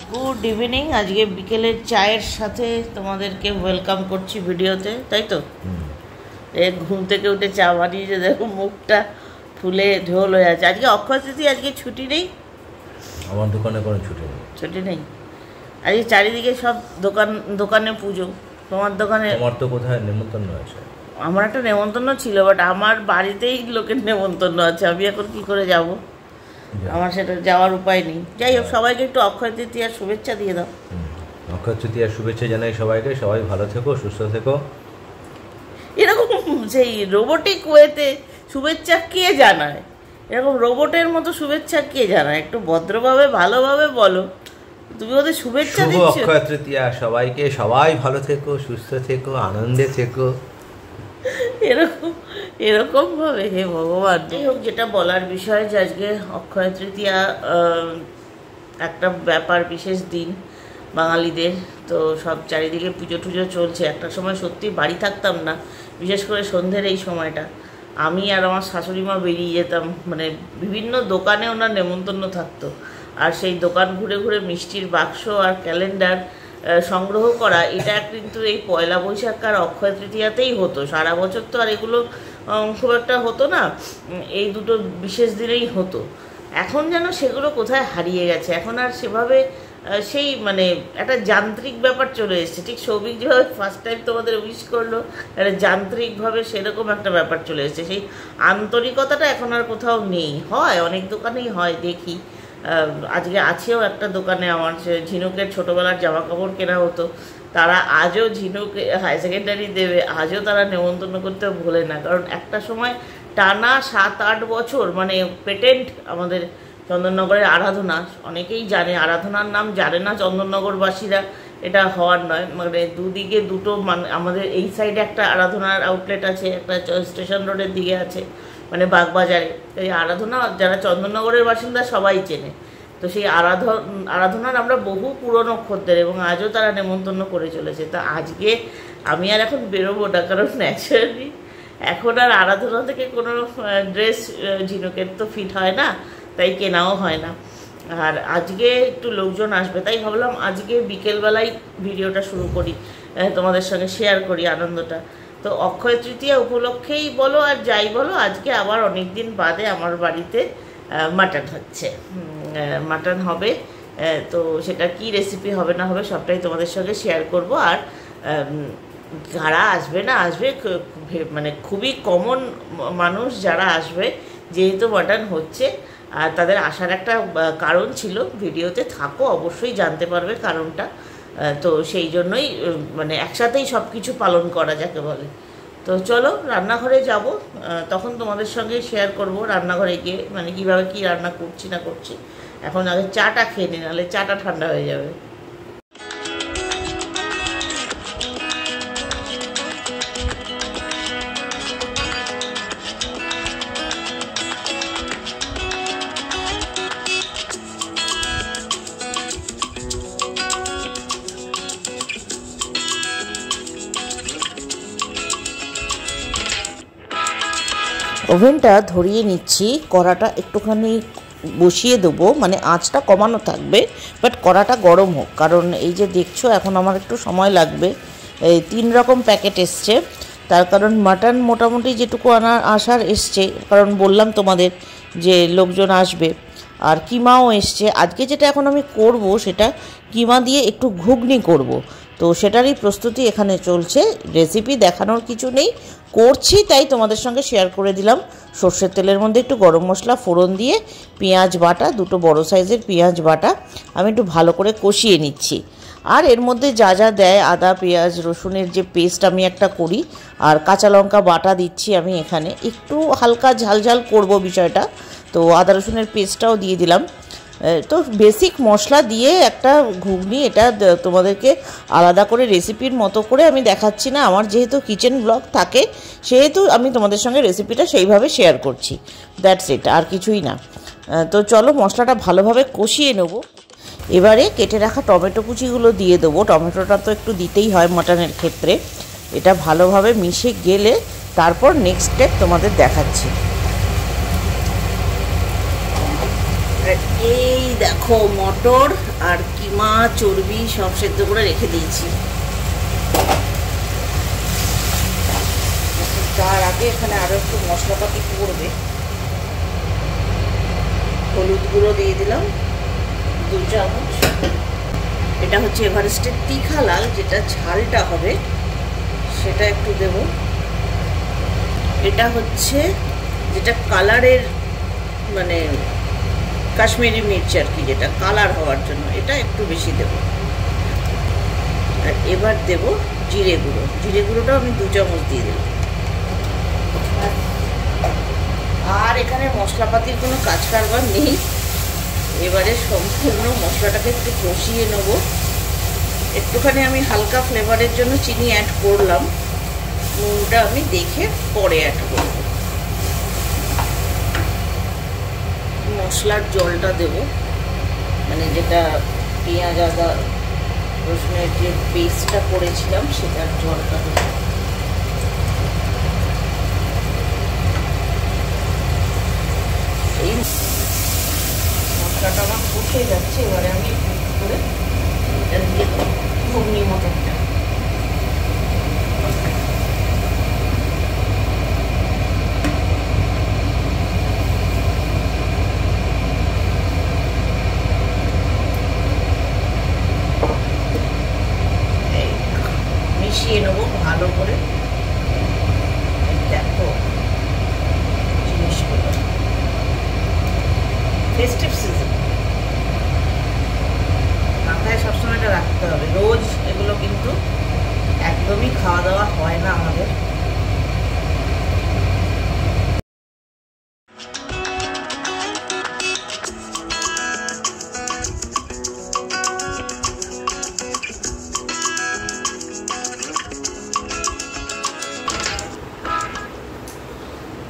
Good evening. আজকে বিকেলের চায়ের সাথে তোমাদেরকে ওয়েলকাম করছি ভিডিওতে, তাই তো? ঘুম থেকে উঠে চা বানিয়েছে, দেখো মুখটা ফুলে ঢোল হয়ে আছে। আজকে অক্ষয় তৃতীয়া, আজকে ছুটি নেই আমার দোকানে, কোনো ছুটি নেই। আজকে চারিদিকে সব দোকানে পুজো। তোমার দোকানে? তোমার তো কোথায় নেমন্তন্ন আছে? আমার একটা নেমন্তন্ন ছিল, বাট আমার বাড়িতেই লোকের নেমন্তন্ন আছে, আমি এখন কি করে যাব? আমার সেটা যাওয়ার উপায় নেই। যাই হোক, সবাইকে একটু অক্ষয় তৃতীয়ার শুভেচ্ছা দিয়ে দাও। অক্ষয় তৃতীয়ার শুভেচ্ছা জানাই সবাইকে। সবাই ভালো থেকো, সুস্থ থেকো। এরকম সেই রোবোটিক ওয়েতে শুভেচ্ছা কে জানায়? এরকম রোবটের মতো শুভেচ্ছা কে জানায়? একটু ভদ্রভাবে ভালোভাবে বলো। তুমি ওদের শুভেচ্ছা দিচ্ছ। অক্ষয় তৃতীয়া সবাইকে, সবাই ভালো থেকো, সুস্থ থেকো, আনন্দে থেকো। এরকম ভাবে? হে ভগবান। যাই হোক, যেটা বলার বিষয় যে আজকে অক্ষয় তৃতীয়া একটা ব্যাপার, বিশেষ দিন বাঙালিদের। তো সব চারিদিকে পুজো টুজো চলছে। একটা সময় সত্যি বাড়ি থাকতাম না, বিশেষ করে সন্ধ্যের এই সময়টা। আমি আর আমার শাশুড়ি মা বেরিয়ে যেতাম, মানে বিভিন্ন দোকানে ওনার নেমন্তন্ন থাকতো। আর সেই দোকান ঘুরে ঘুরে মিষ্টির বাক্স আর ক্যালেন্ডার সংগ্রহ করা, এটা কিন্তু এই পয়লা বৈশাখ আর অক্ষয় তৃতীয়াতেই হতো। সারা বছর তো আর এগুলো খুব একটা হতো না, এই দুটো বিশেষ দিনেই হতো। এখন যেন সেগুলো কোথায় হারিয়ে গেছে। এখন আর সেভাবে সেই মানে একটা যান্ত্রিক ব্যাপার চলে এসেছে। ঠিক সৌভিক যেভাবে ফার্স্ট টাইম তোমাদের উইশ করলো, একটা যান্ত্রিকভাবে সেরকম একটা ব্যাপার চলে এসেছে। সেই আন্তরিকতাটা এখন আর কোথাও নেই। হয় অনেক দোকানেই হয়, দেখি। আজকে আছেও একটা দোকানে আমার ঝিনুকের ছোটোবেলার জামা কাপড় কেনা হতো। তারা আজও ঝিনুক হায়ার সেকেন্ডারি দেবে, আজও তারা নেমন্তন্ন করতেও ভোলে না। কারণ একটা সময় টানা 7-8 বছর মানে পেটেন্ট আমাদের চন্দননগরের আরাধনা। অনেকেই জানে, আরাধনার নাম জানে না চন্দননগরবাসীরা, এটা হওয়ার নয়। মানে দুদিকে দুটো, আমাদের এই সাইডে একটা আরাধনার আউটলেট আছে, একটা স্টেশন রোডের দিকে আছে, মানে বাগবাজারে। এই আরাধনা যারা চন্দননগরের বাসিন্দা সবাই চেনে। তো সেই আরাধনার আমরা বহু পুরনো খদ্দের, এবং আজও তারা নেমন্তন্ন করে চলেছে। তা আজকে আমি আর এখন বেরোবো না, কারণ ন্যাচারালি এখন আর আরাধনা থেকে কোনো ড্রেস ঝিনুকের তো ফিট হয় না, তাই কেনাও হয় না। আর আজকে একটু লোকজন আসবে, তাই ভাবলাম আজকে বিকেলবেলায় ভিডিওটা শুরু করি, তোমাদের সঙ্গে শেয়ার করি আনন্দটা। তো অক্ষয় তৃতীয়া উপলক্ষেই বলো আর যাই বলো, আজকে আবার অনেক দিন বাদে আমার বাড়িতে মাটন হচ্ছে, মাটন হবে। তো সেটা কি রেসিপি হবে না হবে সবটাই তোমাদের সঙ্গে শেয়ার করব। আর যারা আসবে না আসবে, মানে খুবই কমন মানুষ যারা আসবে, যেহেতু মাটন হচ্ছে, আর তাদের আসার একটা কারণ ছিল। ভিডিওতে থাকো, অবশ্যই জানতে পারবে কারণটা। তো সেই জন্যই মানে একসাথেই সব কিছু পালন করা যাকে বলে। তো চলো রান্নাঘরে যাব, তখন তোমাদের সঙ্গে শেয়ার করব রান্নাঘরে গিয়ে, মানে কীভাবে কী রান্না করছি না করছি। এখন আগে চাটা খেয়ে নিই, নাহলে চাটা ঠান্ডা হয়ে যাবে। ওভেনটা ধরিয়ে নিচ্ছি, কড়াটা একটুখানি বসিয়ে দেবো, মানে আঁচটা কমানো থাকবে, বাট কড়াটা গরম হোক। কারণ এই যে দেখছো, এখন আমার একটু সময় লাগবে। এই 3 রকম প্যাকেট এসছে, তার কারণ মাটন মোটামুটি যেটুকু আসার এসছে, কারণ বললাম তোমাদের যে লোকজন আসবে। আর কিমাও এসছে। আজকে যেটা এখন আমি করব সেটা কিমা দিয়ে একটু ঘুগনি করব। তো সেটারই প্রস্তুতি এখানে চলছে। রেসিপি দেখানোর কিছু নেই, করছি তাই তোমাদের সঙ্গে শেয়ার করে দিলাম। সর্ষের তেলের মধ্যে একটু গরম মশলা ফোড়ন দিয়ে পেঁয়াজ বাটা, 2 বড় সাইজের পেঁয়াজ বাটা আমি একটু ভালো করে কষিয়ে নিচ্ছি। আর এর মধ্যে যা যা দেয়, আদা পেঁয়াজ রসুনের যে পেস্ট আমি একটা করি, আর কাঁচা লঙ্কা বাটা দিচ্ছি আমি এখানে। একটু হালকা ঝাল করব বিষয়টা, তো আদা রসুনের পেস্টটাও দিয়ে দিলাম। তো বেসিক মশলা দিয়ে একটা ঘুগনি, এটা তোমাদেরকে আলাদা করে রেসিপির মতো করে আমি দেখাচ্ছি না। আমার যেহেতু কিচেন ব্লগ থাকে, সেহেতু আমি তোমাদের সঙ্গে রেসিপিটা সেইভাবে শেয়ার করছি। দ্যাটস ইট, আর কিছুই না। তো চলো মশলাটা ভালোভাবে কষিয়ে নেব। এবারে কেটে রাখা টমেটো কুচিগুলো দিয়ে দেবো। টমেটোটা তো একটু দিতেই হয় মাটনের ক্ষেত্রে। এটা ভালোভাবে মিশে গেলে তারপর নেক্সট স্টেপ তোমাদের দেখাচ্ছি। এই দেখো মটর আর কিমা চর্বি সব সেদ্ধ করে রেখে দিয়েছি। তার আগে এখানে আরো একটু মশলাপাতি পড়বে। হলুদ গুঁড়ো দিয়ে দিলাম 2 চামচ। এটা হচ্ছে এভারেস্টের তীখা লাল, যেটা ঝালটা হবে সেটা একটু দেব। এটা হচ্ছে যেটা কালারের মানে কাশ্মীরি মির্চ আর কি, যেটা কালার হওয়ার জন্য, এটা একটু বেশি দেব। আর এবার দেব জিরে গুঁড়ো। জিরে গুঁড়োটাও আমি 2 চামচ দিয়ে দিলাম। আর এখানে মশলাপাতির কোনো কাজ কারবার নেই। এবারে সম্পূর্ণ মশলাটাকে একটু কষিয়ে নেব। একটুখানি আমি হালকা ফ্লেভারের জন্য চিনি অ্যাড করলাম, নুনটা আমি দেখে পরে অ্যাড করব। মশলার জলটা দেব, মানে যেটা পেঁয়াজ আদা রসুনের যে পেস্টটা করেছিলাম সেটার জলটা দেব। এই মশলাটা আমার কষে যাচ্ছে। এবারে আমি করে এটা দিয়ে ঘুগনি মটরটা মিশিয়ে নেবো ভালো করে। দেখো জিনিসগুলো ফেস্টিভ সিজন, মাথায় সবসময় এটা রাখতে হবে। রোজ এগুলো কিন্তু একদমই খাওয়া দাওয়া হয় না আমাদের।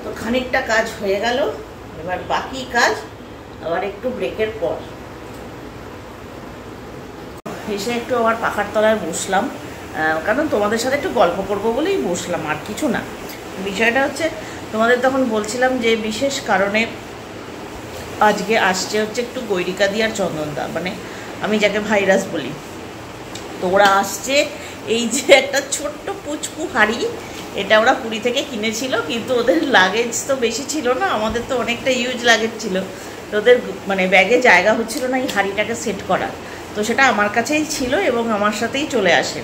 তো খানিকটা কাজ হয়ে গেল, এবার বাকি কাজ আবার একটু ব্রেকের পর। এসে একটু আবার পাখার তলায় বসলাম, কারণ তোমাদের সাথে একটু গল্প করবো বলেই বসলাম, আর কিছু না। বিষয়টা হচ্ছে তোমাদের তখন বলছিলাম যে বিশেষ কারণে আজকে আসছে হচ্ছে একটু গৈরিকা দি আর চন্দনদা, মানে আমি যাকে ভাইরাস বলি। তো ওরা আসছে। এই যে একটা ছোট্ট পুচকু হাড়ি, এটা ওরা পুরী থেকে কিনেছিল, কিন্তু ওদের লাগেজ তো বেশি ছিল না, আমাদের তো অনেকটা ইউজ লাগেজ ছিল। তো ওদের মানে ব্যাগে জায়গা হচ্ছিল না এই হাড়িটাকে সেট করার, তো সেটা আমার কাছেই ছিল এবং আমার সাথেই চলে আসে।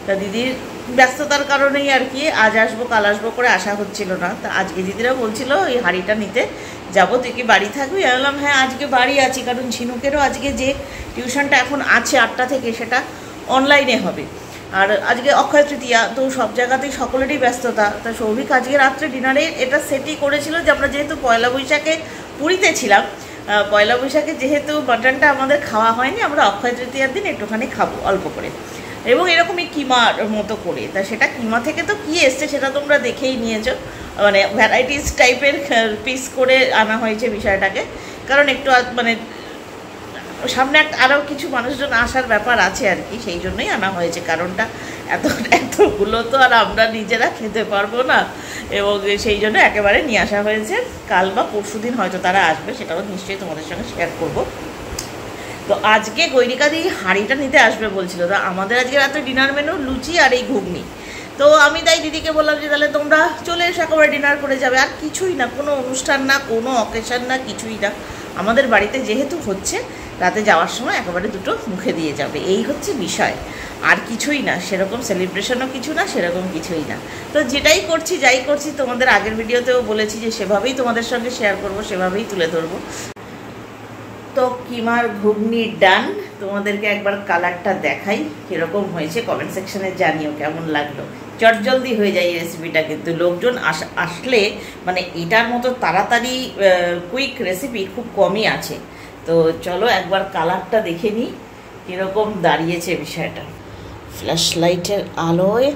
তা দিদির ব্যস্ততার কারণেই আর কি আজ আসবো কাল আসবো করে আসা হচ্ছিল না। তা আজকে দিদিরা বলছিল এই হাড়িটা নিতে যাবো, তুই কি বাড়ি থাকবি? আমি বললাম হ্যাঁ আজকে বাড়ি আছি, কারণ ঝিনুকেরও আজকে যে টিউশনটা এখন আছে 8টা থেকে সেটা অনলাইনে হবে। আর আজকে অক্ষয় তৃতীয়া, তো সব জায়গাতেই সকলেরই ব্যস্ততা। তা সৌভিক আজকে রাত্রে ডিনারে এটা সেটই করেছিল যে আমরা যেহেতু পয়লা বৈশাখে পুরীতে ছিলাম, পয়লা বৈশাখে যেহেতু মাটনটা আমাদের খাওয়া হয়নি, আমরা অক্ষয় তৃতীয়ার দিন একটুখানি খাবো অল্প করে, এবং এরকমই কিমার মতো করে। তা সেটা কিমা থেকে তো কী এসছে সেটা তোমরা দেখেই নিয়েছো, মানে ভ্যারাইটিস টাইপের পিস করে আনা হয়েছে বিষয়টাকে, কারণ একটু মানে সামনে আরও কিছু মানুষজন আসার ব্যাপার আছে আর কি, সেই জন্যই আনা হয়েছে। কারণটা এতগুলো তো আর আমরা নিজেরা খেতে পারবো না, এবং সেই জন্য একেবারে নিয়ে আসা হয়েছে। কাল বা পরশু দিন হয়তো তারা আসবে, সেটাও নিশ্চয়ই তোমাদের সঙ্গে শেয়ার করব। তো আজকে গৈরিকা দি হাঁড়িটা নিতে আসবে বলছিল। তো আমাদের আজকে রাত্রে ডিনার মেনু লুচি আর এই ঘুগনি। তো আমি তাই দিদিকে বললাম যে তাহলে তোমরা চলে এসে একেবারে ডিনার করে যাবে, আর কিছুই না, কোনো অনুষ্ঠান না, কোনো অকেশন না, কিছুই না। আমাদের বাড়িতে যেহেতু হচ্ছে, রাতে যাওয়ার সময় একেবারে দুটো মুখে দিয়ে যাবে, এই হচ্ছে বিষয়, আর কিছুই না। সেরকম সেলিব্রেশনও কিছু না, সেরকম কিছুই না। তো যেটাই করছি যাই করছি, তোমাদের আগের ভিডিওতেও বলেছি যে সেভাবেই তোমাদের সঙ্গে শেয়ার করব, সেভাবেই তুলে ধরবো। তো কিমার ঘুগনি ডান। তোমাদেরকে একবার কালারটা দেখাই কীরকম হয়েছে, কমেন্ট সেকশনে জানিও কেমন লাগলো। চটজলদি হয়ে যায় এই রেসিপিটা, কিন্তু লোকজন আসলে মানে এটার মতো তাড়াতাড়ি কুইক রেসিপি খুব কমই আছে। তো চলো একবার কালারটা দেখে নিই কীরকম দাঁড়িয়েছে বিষয়টা। ফ্ল্যাশ লাইটের আলোয়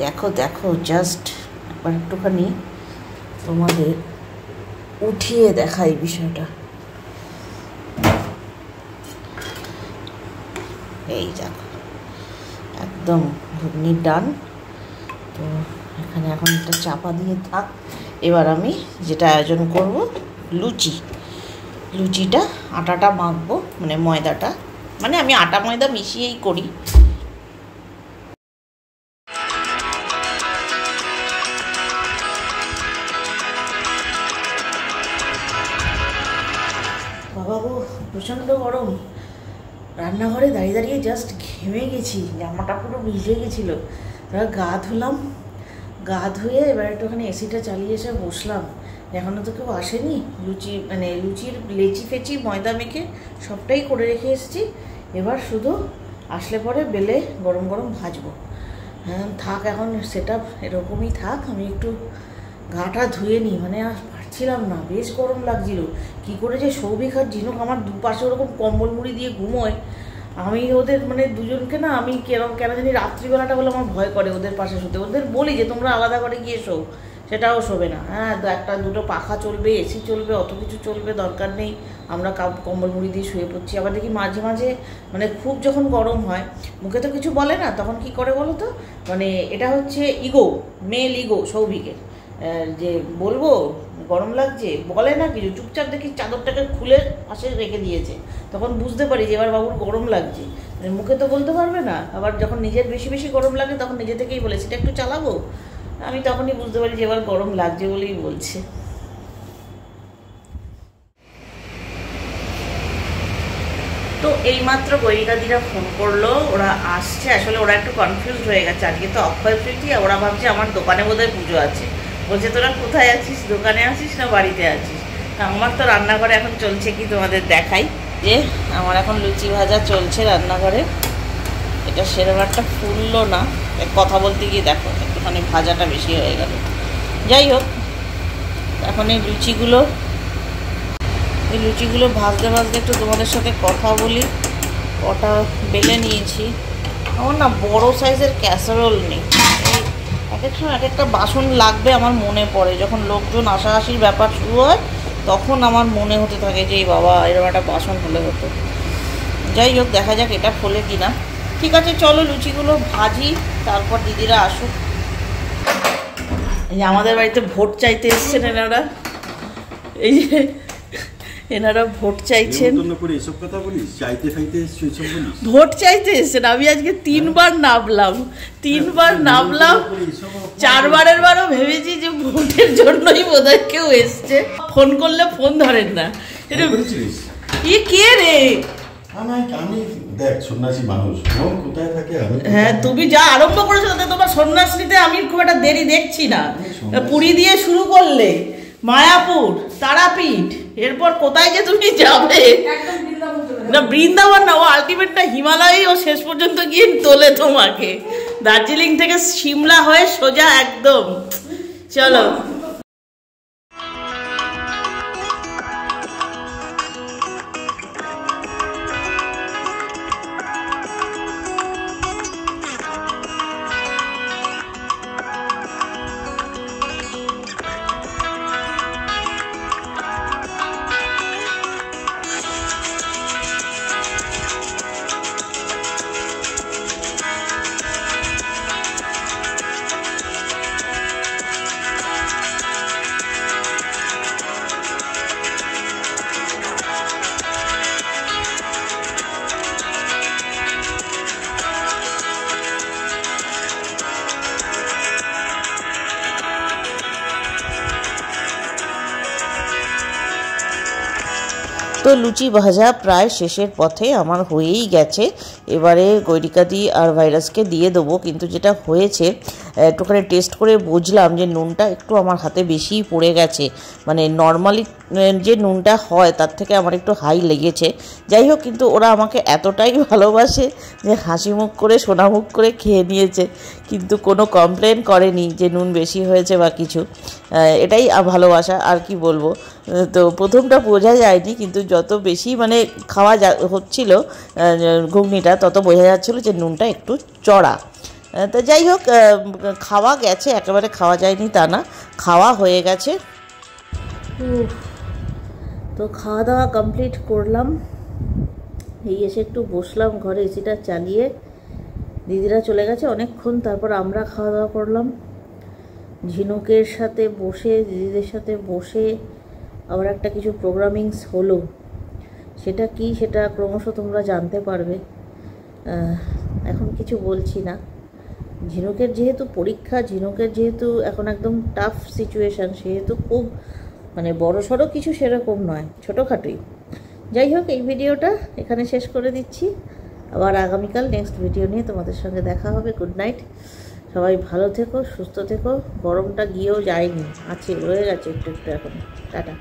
দেখো দেখো, জাস্ট একবার একটুখানি তোমাদের উঠিয়ে দেখাই বিষয়টা। এই দেখো একদম ঘুগনি ডান। তো এখানে এখন একটা চাপা দিয়ে থাক। এবার আমি যেটা আয়োজন করব লুচি, লুচিটা আটাটা মাখবো, মানে ময়দাটা, মানে আমি আটা ময়দা মিশিয়েই করি। বাবা গো, প্রচণ্ড গরম। রান্নাঘরে দাঁড়িয়ে দাঁড়িয়ে জাস্ট ঘেমে গেছি, জামাটা পুরো ভিজে গেছিলো। তারপর গা ধুলাম, গা ধুয়ে এবার একটুখানি এসিটা চালিয়ে এসে বসলাম। এখনও তো কেউ আসেনি। লুচির লেচি ফেচি ময়দা মেখে সবটাই করে রেখে এসেছি। এবার শুধু আসলে পরে বেলে গরম গরম ভাজবো। হ্যাঁ থাক, এখন সেটা এরকমই থাক। আমি একটু গাটা ধুয়ে নিই, মানে আর পারছিলাম না, বেশ গরম লাগছিল। কী করে যে সৌভিক আর ঝিনুক আমার দুপাশে ওরকম কম্বল মুড়ি দিয়ে ঘুমোয়, আমি ওদের মানে দুজনকে না, আমি কেন জানি রাত্রিবেলাটা বলে আমার ভয় করে ওদের পাশে শুতে। ওদের বলি যে তোমরা আলাদা করে গিয়ে শো, সেটাও শোবে না। হ্যাঁ, একটা দুটো পাখা চলবে, এসি চলবে, অত কিছু চলবে, দরকার নেই। আমরা কম্বল মুড়ি দিয়ে শুয়ে পড়ছি। আবার দেখি মাঝে মাঝে মানে খুব যখন গরম হয়, মুখে তো কিছু বলে না, তখন কি করে বলো তো, মানে এটা হচ্ছে ইগো, মেল ইগো সৌভিকের, যে বলবো গরম লাগছে, বলে না কিছু, চুপচাপ দেখি চাদরটাকে খুলে পাশে রেখে দিয়েছে। তখন বুঝতে পারি যে এবার বাবুর গরম লাগছে। মুখে তো বলতে পারবে না। আবার যখন নিজের বেশি বেশি গরম লাগে তখন নিজে থেকেই বলে সেটা একটু চালাবো। আমি তখনই বুঝতে পারি যে এবার গরম লাগছে বলেই বলছে। তো এইমাত্র গৈরিকাদিরা ফোন করলো, ওরা আসছে। আসলে ওরা একটু কনফিউজ হয়ে গেছে, আজকে তো অক্ষয় তৃতীয়া, ওরা ভাবছে আমার দোকানে বোধহয় পুজো আছে। বলছে তোরা কোথায় আছিস, দোকানে আছিস না বাড়িতে আছিস? আমার তো রান্নাঘরে এখন চলছে কি তোমাদের দেখাই, যে আমার এখন লুচি ভাজা চলছে রান্নাঘরে। এটা সেরকম একটা ফুললো না, কথা বলতে গিয়ে দেখো একটুখানি ভাজাটা বেশি হয়ে গেল। যাই হোক, এখন এই লুচিগুলো ভাজতে ভাজতে একটু তোমাদের সাথে কথা বলি। কটা বেলে নিয়েছি। আমার না বড় সাইজের ক্যাসারোল নেই। এক এক সময় এক একটা বাসন লাগবে আমার মনে পড়ে, যখন লোকজন আসাআসির ব্যাপার শুরু হয় তখন আমার মনে হতে থাকে যে এই বাবা এরকম একটা বাসন হলে হতো। যাই হোক, দেখা যাক এটা ফোলে কিনা। ঠিক আছে, চলো লুচিগুলো ভাজি, তারপর দিদিরা আসুক। এই যে আমাদের বাড়িতে ভোট চাইতে এসছেন এনারা, এই যে এনারা ভোট চাইছেন। ভোট চাইতে এসছেন। আমি আজকে তিনবার নামলাম, চারবারের বারও ভেবেছি যে ভোটের জন্যই বোধহয় কেউ এসছে। ফোন করলে ফোন ধরেন না। এ কে রে? হ্যাঁ, তুমি যা আরম্ভ করেছো তাতে তোমার সন্ন্যাস নিতে আমি খুব একটা দেরি দেখছি না। পুরী দিয়ে শুরু করলে, মায়াপুর, তারাপীঠ, এরপর কোথায় যে তুমি যাবে? না বৃন্দাবন না, ও আলটিমেটটা হিমালয়েই ও শেষ পর্যন্ত গিয়ে তোলে তোমাকে। দার্জিলিং থেকে সিমলা হয়ে সোজা একদম। চলো। তো লুচি ভাজা প্রায় শেষের পথে আমার হয়েই গেছে। এবারে গৈরিকাদি আর ভাইরাসকে দিয়ে দেবো। কিন্তু যেটা হয়েছে, একটুখানি টেস্ট করে বুঝলাম যে নুনটা একটু আমার হাতে বেশিই পড়ে গেছে। মানে নর্মালি যে নুনটা হয় তার থেকে আমার একটু হাই লেগেছে। যাই হোক, কিন্তু ওরা আমাকে এতটাই ভালোবাসে যে হাসি মুখ করে সোনা মুখ করে খেয়ে নিয়েছে, কিন্তু কোনো কমপ্লেন করেনি যে নুন বেশি হয়েছে বা কিছু। এটাই ভালোবাসা, আর কি বলবো। তো প্রথমটা বোঝা যায়নি, কিন্তু যত বেশি মানে খাওয়া হচ্ছিল ঘুগনিটা, তত বোঝা যাচ্ছিলো যে নুনটা একটু চড়া। তো যাই হোক, খাওয়া গেছে, একেবারে খাওয়া যায়নি তা না, খাওয়া হয়ে গেছে। তো খাওয়া দাওয়া কমপ্লিট করলাম, এই এসে একটু বসলাম ঘরে এসিটা চালিয়ে। দিদিরা চলে গেছে অনেকক্ষণ, তারপর আমরা খাওয়া দাওয়া করলাম ঝিনুকের সাথে বসে, দিদিদের সাথে বসে। আবার একটা কিছু প্রোগ্রামিংস হলো, সেটা কি সেটা ক্রমশ তোমরা জানতে পারবে। এখন কিছু বলছি না। ঝিনুকের যেহেতু পরীক্ষা, ঝিনুকের যেহেতু এখন একদম টাফ সিচুয়েশান, সেহেতু খুব মানে বড়সড় কিছু সেরকম নয়, ছোটোখাটোই। যাই হোক, এই ভিডিওটা এখানে শেষ করে দিচ্ছি। আবার আগামীকাল নেক্সট ভিডিও নিয়ে তোমাদের সঙ্গে দেখা হবে। গুড নাইট, সবাই ভালো থেকো, সুস্থ থেকো। গরমটা গিয়েও যায়নি, আছে, রয়ে গেছে একটু একটু এখন। টাটা।